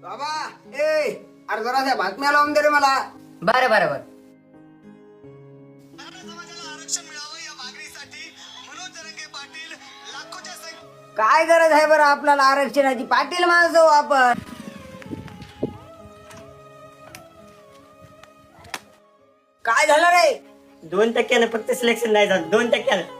बाबा अरे जरा त्या बातम्या लावून दे रे मला. बरं बरं बरं. काय गरज आहे बरं आपल्याला आरक्षणाची? पाटील माणूस जाऊ आपण. काय झालं रे? 2% फक्त सिलेक्शन नाही झालं. 2%.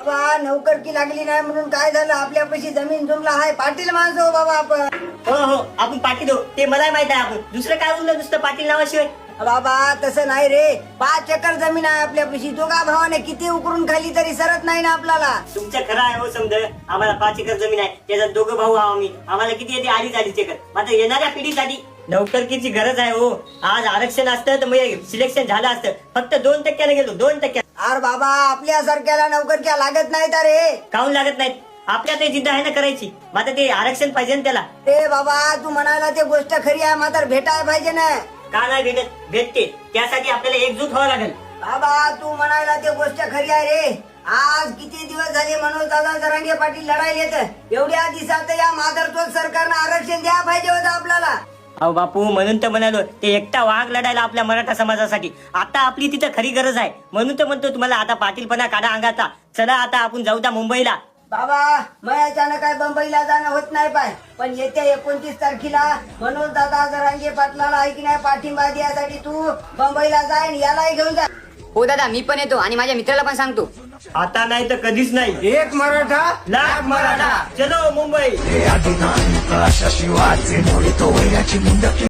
बाबा नोकरकी लागली नाही म्हणून काय झालं? आपल्यापाशी जमीन जुमला आहे. पाटील माणूस जाऊ बाबा आपण. हो हो आपण पाटील हो, ते मलाही माहित आहे. आपण दुसरं काय बोललं नुसतं पाटील नावाशिवाय? बाबा तसं नाही रे. 5 एकर जमीन आहे आपल्यापाशी. दोघा भावाने किती उकरून खाली तरी सरत नाही ना आपल्याला. तुमचं खरं आहे हो समज. आम्हाला 5 एकर जमीन आहे. त्याच्यात दोघं भाऊ आहो आम्ही. आम्हाला किती येते? 2.5 एकर. मात्र येणाऱ्या पिढीसाठी नोकरकीची गरज आहे हो. आज आरक्षण असतं तर मग सिलेक्शन झालं असतं. फक्त 2% गेलो. 2%. अरे बाबा आपल्यासारख्याला नोकरक्या लागत नाही तर रे. काहून लागत नाहीत? आपल्या ते जिद्द आहे ना करायची. मात्र ते आरक्षण पाहिजे ना त्याला. रे बाबा तू म्हणायला ते गोष्ट खरी आहे मात्र भेटायला पाहिजे ना. का नाही भेटत? भेटते. त्यासाठी आपल्याला एकजूट व्हावं लागेल. बाबा तू म्हणायला ते गोष्ट खरी आहे रे. आज किती दिवस झाले मनोज दादा जरांगे पाटील लढायला येत. एवढ्या दिवसात या माधरचोद सरकारनं आरक्षण द्यायला पाहिजे होतं आपल्याला. अहो बापू म्हणून तर म्हणालो ते एकटा वाघ लढायला आपल्या मराठा समाजासाठी. आता आपली तिथं खरी गरज आहे. म्हणून तर म्हणतो तुम्हाला आता पाटीलपणा काढा अंगाचा. चला आता आपण जाऊ त्या मुंबईला. बाबा मयाच्यानं काय बंबईला जाणं होत नाही पाय. पण येत्या 29 तारखेला मनोज दादा जरांगे पाटलाला ऐकण्या पाठिंबा द्यासाठी तू बंबईला जाय आणि यालाही घेऊन जा. हो दादा मी पण येतो आणि माझ्या मित्राला पण सांगतो. आता नाही तर कधीच नाही. एक मराठा लाख मराठा. चलो मुंबई. शिवाचे मोडी तो वैराची मुंडकी